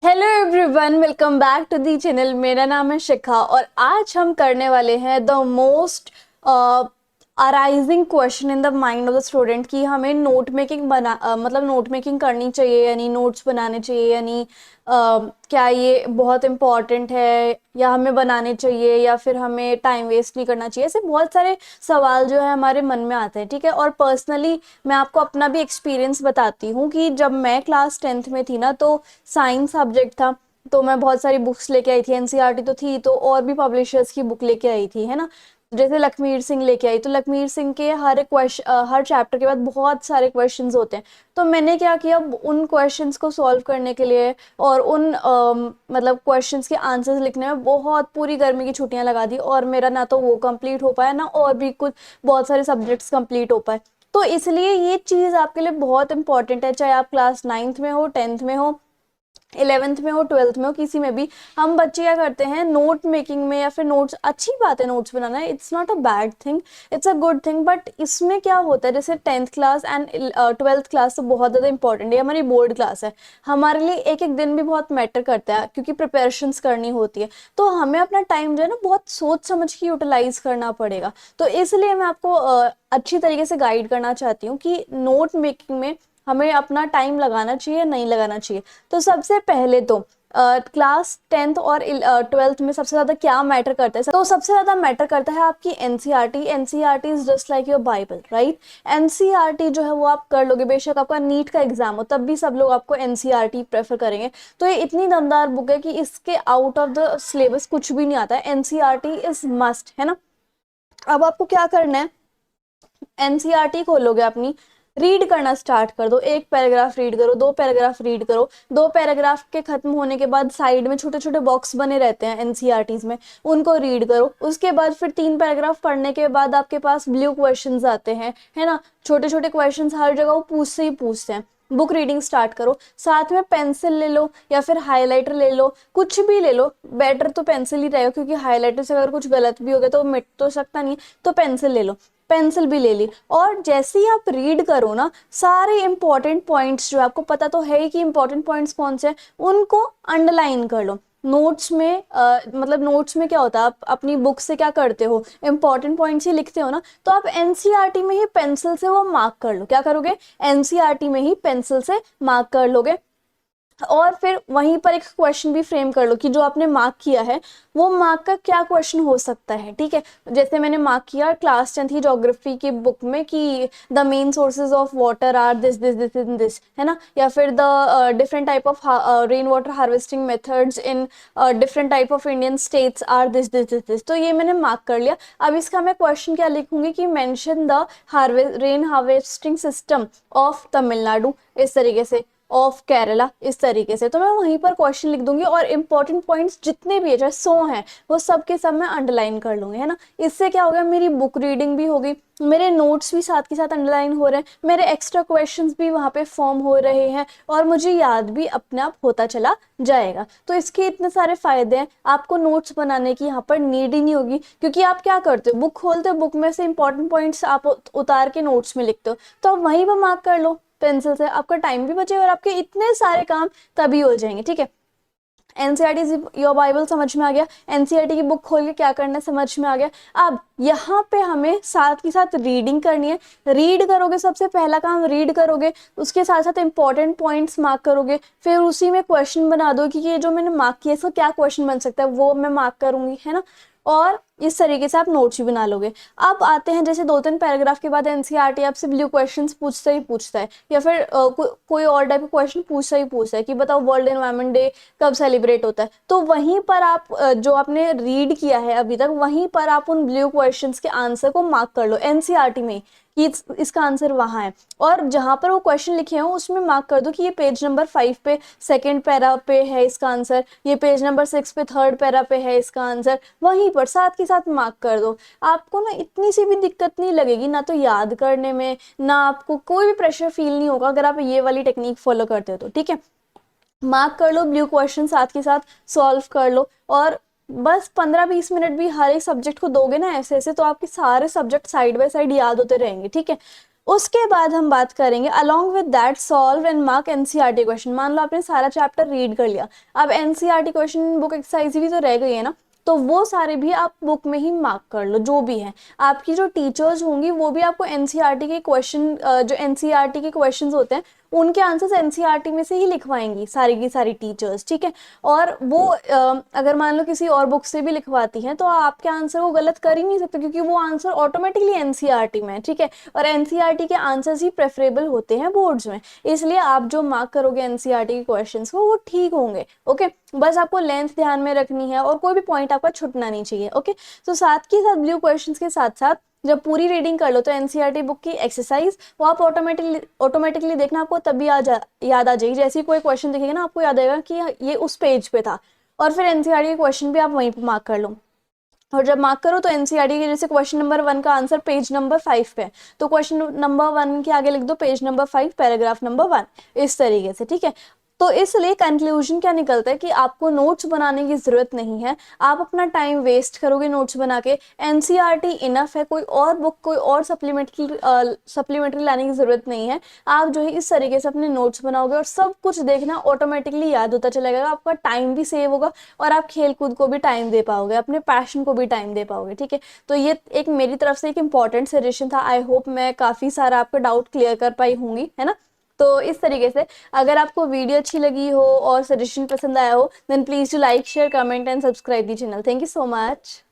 Hello everyone, welcome back to the channel. मेरा नाम है शिखा और आज हम करने वाले हैं the most arising question in the mind of the student कि हमें नोट मेकिंग मतलब नोट मेकिंग करनी चाहिए यानी नोट्स बनाने चाहिए यानी क्या ये बहुत इम्पॉर्टेंट है या हमें बनाने चाहिए या फिर हमें टाइम वेस्ट नहीं करना चाहिए। ऐसे बहुत सारे सवाल जो है हमारे मन में आते हैं, ठीक है। और पर्सनली मैं आपको अपना भी एक्सपीरियंस बताती हूँ कि जब मैं क्लास 10th में थी ना, तो साइंस सब्जेक्ट था। तो मैं बहुत सारी बुक्स लेके आई थी, एनसीईआरटी तो थी, तो और भी पब्लिशर्स की बुक लेके आई थी, है ना। जैसे लखमीर सिंह लेके आई, तो लखमीर सिंह के हर चैप्टर के बाद बहुत सारे क्वेश्चंस होते हैं। तो मैंने क्या किया, उन क्वेश्चंस को सॉल्व करने के लिए और उन मतलब क्वेश्चंस के आंसर्स लिखने में बहुत पूरी गर्मी की छुट्टियां लगा दी, और मेरा ना तो वो कंप्लीट हो पाया ना और भी कुछ बहुत सारे सब्जेक्ट्स कंप्लीट हो पाए। तो इसलिए ये चीज़ आपके लिए बहुत इंपॉर्टेंट है, चाहे आप क्लास 9th में हो, 10th में हो, 11th में हो, 12th में हो, किसी में भी। हम बच्चे क्या करते हैं नोट मेकिंग में या फिर नोट्स, अच्छी बात है notes banana, it's not a bad thing, it's a good thing. But इसमें क्या होता है, जैसे 10th class and 12th class तो बहुत ज़्यादा इंपॉर्टेंट है, हमारी बोर्ड क्लास है। हमारे लिए एक एक दिन भी बहुत मैटर करता है क्योंकि प्रिपरेशंस करनी होती है। तो हमें अपना टाइम जो है ना बहुत सोच समझ के यूटिलाइज करना पड़ेगा। तो इसलिए मैं आपको अच्छी तरीके से गाइड करना चाहती हूँ कि नोट मेकिंग में हमें अपना टाइम लगाना चाहिए नहीं लगाना चाहिए। तो सबसे पहले तो क्लास 10th और 12th में सबसे ज़्यादा क्या मैटर करता है, तो सबसे ज़्यादा मैटर करता है आपकी NCERT. NCERT is just like your Bible, right. NCERT जो है वो आप कर लोगे, बेशक आपका नीट का एग्जाम हो तब भी सब लोग आपको एनसीईआरटी प्रेफर करेंगे। तो ये इतनी दमदार बुक है कि इसके आउट ऑफ द सिलेबस कुछ भी नहीं आता है। एनसीईआरटी इज मस्ट, है ना। अब आपको क्या करना है, एनसीईआरटी खोलोगे अपनी, रीड करना स्टार्ट कर दो। एक पैराग्राफ रीड करो, दो पैराग्राफ रीड करो। दो पैराग्राफ के खत्म होने के बाद साइड में छोटे छोटे बॉक्स बने रहते हैं एनसीईआरटीज में, उनको रीड करो। उसके बाद फिर 3 पैराग्राफ पढ़ने के बाद आपके पास ब्लू क्वेश्चंस आते हैं, है ना। छोटे छोटे क्वेश्चंस हर जगह वो पूछते ही पूछते हैं। बुक रीडिंग स्टार्ट करो, साथ में पेंसिल ले लो या फिर हाइलाइटर ले लो, कुछ भी ले लो। बेटर तो पेंसिल ही रहेगा क्योंकि हाइलाइटर से अगर कुछ गलत भी हो गया तो मिट तो सकता नहीं। तो पेंसिल ले लो, पेंसिल भी ले ली। और जैसे ही आप रीड करो ना, सारे इंपॉर्टेंट पॉइंट्स जो आपको पता तो है ही कि इंपॉर्टेंट पॉइंट्स कौन से हैं, उनको अंडरलाइन कर लो। नोट्स में मतलब नोट्स में क्या होता है, आप अपनी बुक से क्या करते हो, इंपॉर्टेंट पॉइंट्स ही लिखते हो ना। तो आप एनसीईआरटी में ही पेंसिल से वो मार्क कर लो। क्या करोगे, एनसीईआरटी में ही पेंसिल से मार्क कर लोगे। और फिर वहीं पर एक क्वेश्चन भी फ्रेम कर लो कि जो आपने मार्क किया है वो मार्क का क्या क्वेश्चन हो सकता है, ठीक है। जैसे मैंने मार्क किया क्लास 10th की ज्योग्राफी की बुक में कि the main sources of water are this this this in this, है ना। या फिर the different type of rain water harvesting methods in different type of Indian states are this this this this. तो ये मैंने mark कर लिया। अब इसका मैं क्वेश्चन क्या लिखूंगी कि mention the rain harvesting system of Tamil Nadu, इस तरीके से, ऑफ केरला, इस तरीके से। तो मैं वहीं पर क्वेश्चन लिख दूंगी और इंपॉर्टेंट पॉइंट्स जितने भी है, चाहे 100 हैं, वो सब के सब मैं अंडरलाइन कर लूंगी, है ना। इससे क्या होगा, मेरी बुक रीडिंग भी होगी, मेरे नोट्स भी साथ के साथ अंडरलाइन हो रहे हैं, मेरे एक्स्ट्रा क्वेश्चंस भी वहाँ पे फॉर्म हो रहे हैं और मुझे याद भी अपने आप होता चला जाएगा। तो इसके इतने सारे फायदे हैं, आपको नोट्स बनाने की यहाँ पर नीड ही नहीं होगी क्योंकि आप क्या करते हो, बुक खोलते हो, बुक में से इंपॉर्टेंट पॉइंट्स आप उतार के नोट्स में लिखते हो, तो आप वहीं पर मार्क कर लो पेंसिल से। आपका टाइम भी बचेगा और आपके इतने सारे काम तभी हो जाएंगे, ठीक है। एनसीईआरटी योर बाइबल समझ में आ गया, एनसीईआरटी की बुक खोल के क्या करना है समझ में आ गया। अब यहाँ पे हमें साथ के साथ रीडिंग करनी है। रीड करोगे, सबसे पहला काम रीड करोगे, उसके साथ साथ इंपॉर्टेंट पॉइंट्स मार्क करोगे, फिर उसी में क्वेश्चन बना दो कि ये जो मैंने मार्क किया इसका क्या क्वेश्चन बन सकता है, वो मैं मार्क करूंगी, है ना। और इस तरीके से आप नोट्स भी बना लोगे। अब आते हैं, जैसे 2-3 पैराग्राफ के बाद एनसीईआरटी आपसे ब्लू क्वेश्चंस पूछता ही पूछता है या फिर कोई और टाइप का क्वेश्चन पूछता ही है कि बताओ वर्ल्ड एनवायरनमेंट डे कब सेलिब्रेट होता है। तो वहीं पर आप जो आपने रीड किया है अभी तक, वहीं पर आप उन ब्लू क्वेश्चंस के आंसर को मार्क कर लो एनसीईआरटी में कि इसका आंसर वहां है। और जहां पर वो क्वेश्चन लिखे हो उसमें मार्क कर दो कि ये पेज नंबर 5 पे सेकेंड पैरा पे है इसका आंसर, ये पेज नंबर 6 पे थर्ड पैरा पे है इसका आंसर, वहीं पर साथ के साथ मार्क कर दो। आपको ना इतनी सी भी दिक्कत नहीं लगेगी, ना तो याद करने में, ना आपको कोई भी प्रेशर फील नहीं होगा अगर आप ये वाली टेक्निक फॉलो करते हो तो, ठीक है। मार्क कर लो, ब्लू क्वेश्चन साथ के साथ सॉल्व कर लो। और बस 15-20 मिनट भी हर एक सब्जेक्ट को दोगे ना ऐसे ऐसे, तो आपके सारे सब्जेक्ट साइड बाय साइड याद होते रहेंगे, ठीक है। उसके बाद हम बात करेंगे along with that solve and mark NCERT question. मान लो आपने सारा चैप्टर रीड कर लिया, अब एनसीईआरटी क्वेश्चन बुक एक्सरसाइज भी तो रह गई है ना, तो वो सारे भी आप बुक में ही मार्क कर लो जो भी है। आपकी जो टीचर्स होंगी वो भी आपको एनसीईआरटी के क्वेश्चन, जो एनसीईआरटी के क्वेश्चंस होते हैं उनके आंसर्स एनसीईआरटी में से ही लिखवाएंगी सारी की सारी टीचर्स, ठीक है। और वो अगर मान लो किसी और बुक से भी लिखवाती हैं तो आपके आंसर वो गलत कर ही नहीं सकते, क्योंकि वो आंसर ऑटोमेटिकली एनसीईआरटी में है, ठीक है। और एनसीईआरटी के आंसर्स ही प्रेफरेबल होते हैं बोर्ड्स में, इसलिए आप जो मार्क करोगे एनसीईआरटी के क्वेश्चंस को वो ठीक होंगे। ओके, बस आपको लेंथ ध्यान में रखनी है और कोई भी पॉइंट आपका छूटना नहीं चाहिए। ओके, तो साथ के साथ ब्लू क्वेश्चंस के साथ साथ जब पूरी रीडिंग कर लो तो एनसीईआरटी बुक की एक्सरसाइज वो आप ऑटोमेटिकली देखना, आपको तभी याद आ जाएगी। जैसे ही कोई क्वेश्चन दिखेगा ना आपको याद आएगा कि ये उस पेज पे था, और फिर एनसीईआरटी के क्वेश्चन भी आप वहीं पे मार्क कर लो। और जब मार्क करो तो एनसीईआरटी के जैसे क्वेश्चन नंबर 1 का आंसर पेज नंबर 5 पे है, तो क्वेश्चन नंबर 1 के आगे लिख दो पेज नंबर 5 पैराग्राफ नंबर 1, इस तरीके से, ठीक है। तो इसलिए कंक्लूजन क्या निकलता है कि आपको नोट्स बनाने की जरूरत नहीं है, आप अपना टाइम वेस्ट करोगे नोट्स बना के, एनसीईआरटी इनफ है, कोई और बुक कोई और सप्लीमेंट्री लाने की जरूरत नहीं है। आप जो है इस तरीके से अपने नोट्स बनाओगे और सब कुछ देखना ऑटोमेटिकली याद होता चला जाएगा, आपका टाइम भी सेव होगा और आप खेल कूद को भी टाइम दे पाओगे, अपने पैशन को भी टाइम दे पाओगे, ठीक है। तो ये एक मेरी तरफ से एक इंपॉर्टेंट सजेशन था। आई होप मैं काफी सारा आपका डाउट क्लियर कर पाई होंगी, है ना। तो इस तरीके से अगर आपको वीडियो अच्छी लगी हो और सजेशन पसंद आया हो then please to like share comment and subscribe the channel. Thank you so much.